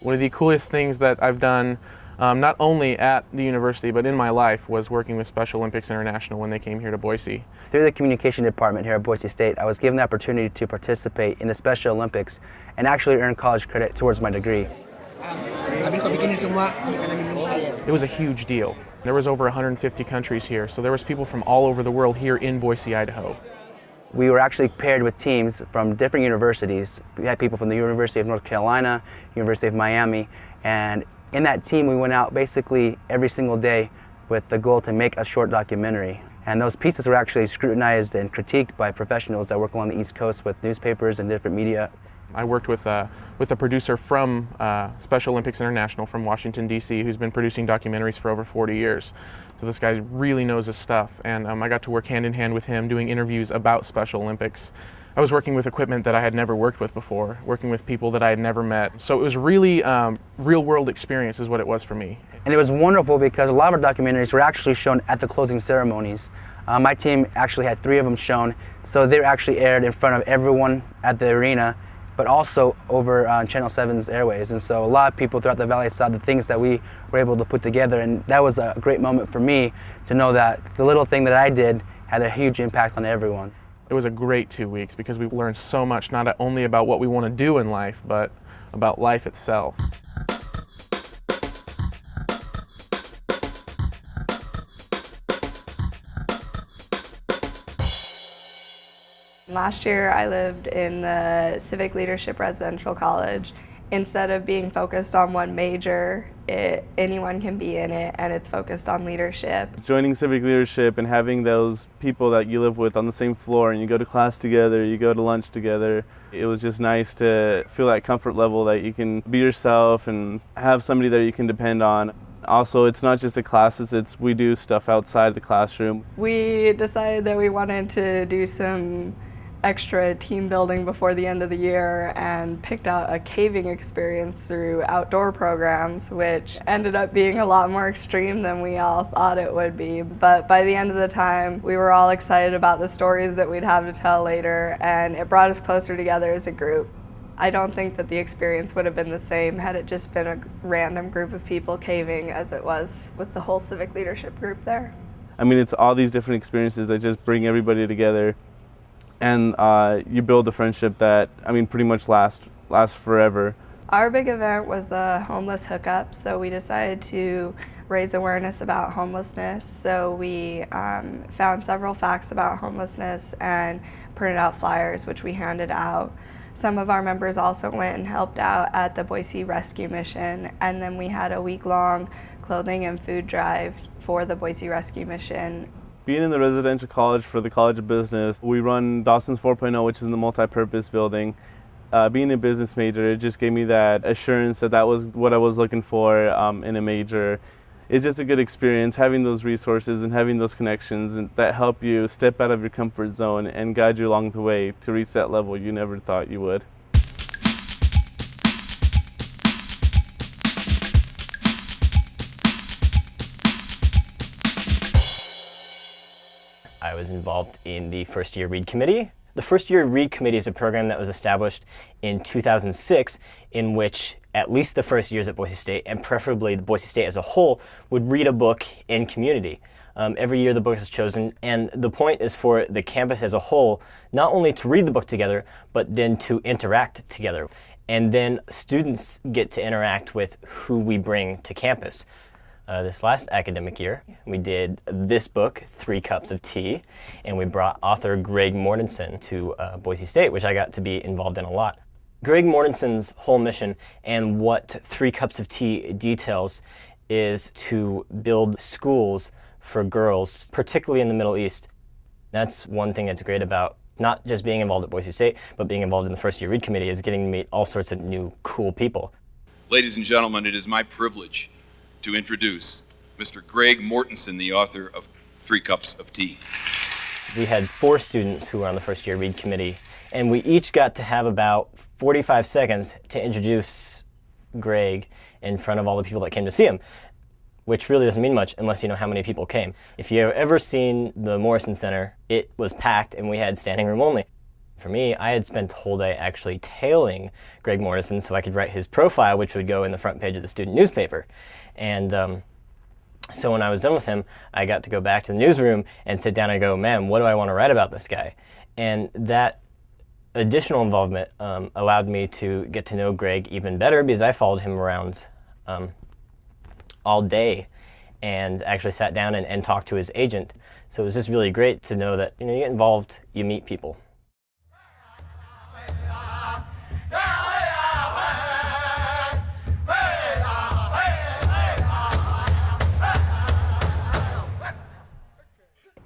One of the coolest things that I've done, not only at the university but in my life, was working with Special Olympics International when they came here to Boise. Through the communication department here at Boise State, I was given the opportunity to participate in the Special Olympics and actually earn college credit towards my degree. It was a huge deal. There was over 150 countries here, so there was people from all over the world here in Boise, Idaho. We were actually paired with teams from different universities. We had people from the University of North Carolina, University of Miami, and in that team we went out basically every single day with the goal to make a short documentary. And those pieces were actually scrutinized and critiqued by professionals that work along the East Coast with newspapers and different media. I worked with a producer from Special Olympics International from Washington, D.C., who's been producing documentaries for over 40 years. So this guy really knows his stuff, and I got to work hand in hand with him doing interviews about Special Olympics. I was working with equipment that I had never worked with before, working with people that I had never met. So it was really real-world experience is what it was for me. And it was wonderful because a lot of our documentaries were actually shown at the closing ceremonies. My team actually had 3 of them shown, so they were actually aired in front of everyone at the arena, but also over Channel 7's airways. And so a lot of people throughout the valley saw the things that we were able to put together, and that was a great moment for me to know that the little thing that I did had a huge impact on everyone. It was a great 2 weeks because we learned so much, not only about what we want to do in life, but about life itself. Last year I lived in the Civic Leadership Residential College. Instead of being focused on one major, anyone can be in it, and it's focused on leadership. Joining civic leadership and having those people that you live with on the same floor, and you go to class together, you go to lunch together, it was just nice to feel that comfort level that you can be yourself and have somebody that you can depend on. Also, it's not just the classes, we do stuff outside the classroom. We decided that we wanted to do some extra team building before the end of the year and picked out a caving experience through outdoor programs, which ended up being a lot more extreme than we all thought it would be. But by the end of the time, we were all excited about the stories that we'd have to tell later, and it brought us closer together as a group. I don't think that the experience would have been the same had it just been a random group of people caving as it was with the whole civic leadership group there. I mean, it's all these different experiences that just bring everybody together. And you build a friendship that, pretty much lasts forever. Our big event was the homeless hookup, so we decided to raise awareness about homelessness. So we found several facts about homelessness and printed out flyers, which we handed out. Some of our members also went and helped out at the Boise Rescue Mission, and then we had a week-long clothing and food drive for the Boise Rescue Mission. Being in the residential college for the College of Business, we run Dawson's 4.0, which is in the multi-purpose building. Being a business major, it just gave me that assurance that was what I was looking for in a major. It's just a good experience having those resources and having those connections that help you step out of your comfort zone and guide you along the way to reach that level you never thought you would. I was involved in the First Year Read Committee. The First Year Read Committee is a program that was established in 2006 in which at least the first years at Boise State, and preferably the Boise State as a whole, would read a book in community. Every year the book is chosen, and the point is for the campus as a whole not only to read the book together, but then to interact together. And then students get to interact with who we bring to campus. This last academic year, we did this book, 3 Cups of Tea, and we brought author Greg Mortensen to Boise State, which I got to be involved in a lot. Greg Mortensen's whole mission and what 3 Cups of Tea details is to build schools for girls, particularly in the Middle East. That's one thing that's great about not just being involved at Boise State, but being involved in the First Year Read Committee is getting to meet all sorts of new, cool people. Ladies and gentlemen, it is my privilege to introduce Mr. Greg Mortensen, the author of 3 Cups of Tea. We had 4 students who were on the First Year Read Committee, and we each got to have about 45 seconds to introduce Greg in front of all the people that came to see him, which really doesn't mean much unless you know how many people came. If you've ever seen the Morrison Center, it was packed and we had standing room only. For me, I had spent the whole day actually tailing Greg Mortensen so I could write his profile, which would go in the front page of the student newspaper. And so when I was done with him, I got to go back to the newsroom and sit down and go, man, what do I want to write about this guy? And that additional involvement allowed me to get to know Greg even better, because I followed him around all day and actually sat down and talked to his agent. So it was just really great to know that, you know, you get involved, you meet people.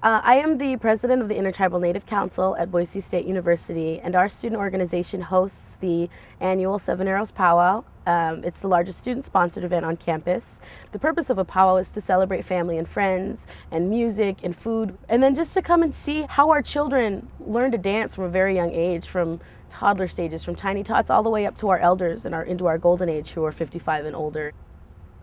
I am the president of the Intertribal Native Council at Boise State University, and our student organization hosts the annual Seven Arrows Powwow. It's the largest student-sponsored event on campus. The purpose of a powwow is to celebrate family and friends, and music and food, and then just to come and see how our children learn to dance from a very young age, from toddler stages, from tiny tots all the way up to our elders and into our golden age who are 55 and older.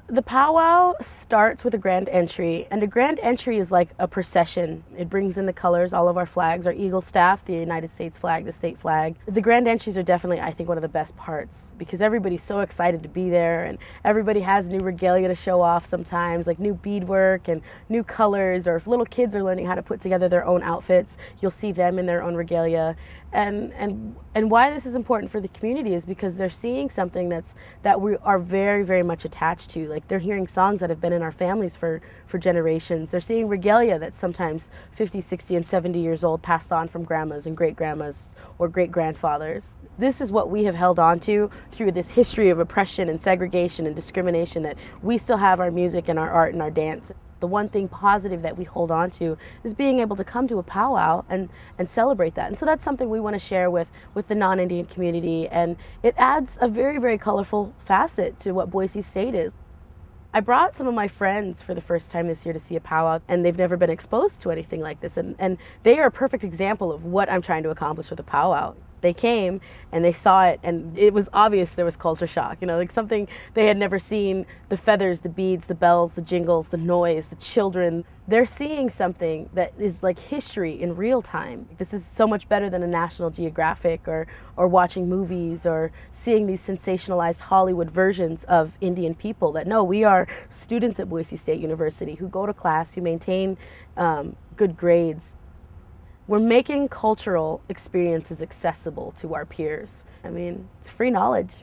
The powwow starts with a grand entry, and a grand entry is like a procession. It brings in the colors, all of our flags, our Eagle staff, the United States flag, the state flag. The grand entries are definitely, I think, one of the best parts, because everybody's so excited to be there, and everybody has new regalia to show off sometimes, like new beadwork and new colors, or if little kids are learning how to put together their own outfits, you'll see them in their own regalia. And why this is important for the community is because they're seeing something that we are very, very much attached to. Like, they're hearing songs that have been in our families for generations. They're seeing regalia that's sometimes 50, 60, and 70 years old, passed on from grandmas and great-grandmas or great-grandfathers. This is what we have held on to through this history of oppression and segregation and discrimination, that we still have our music and our art and our dance. The one thing positive that we hold on to is being able to come to a powwow and celebrate that. And so that's something we want to share with the non-Indian community, and it adds a very, very colorful facet to what Boise State is. I brought some of my friends for the first time this year to see a powwow, and they've never been exposed to anything like this, and they are a perfect example of what I'm trying to accomplish with a powwow. They came and they saw it, and it was obvious there was culture shock, you know, like something they had never seen. The feathers, the beads, the bells, the jingles, the noise, the children. They're seeing something that is like history in real time. This is so much better than a National Geographic or watching movies or seeing these sensationalized Hollywood versions of Indian people. That no, we are students at Boise State University who go to class, who maintain good grades. We're making cultural experiences accessible to our peers. I mean, it's free knowledge.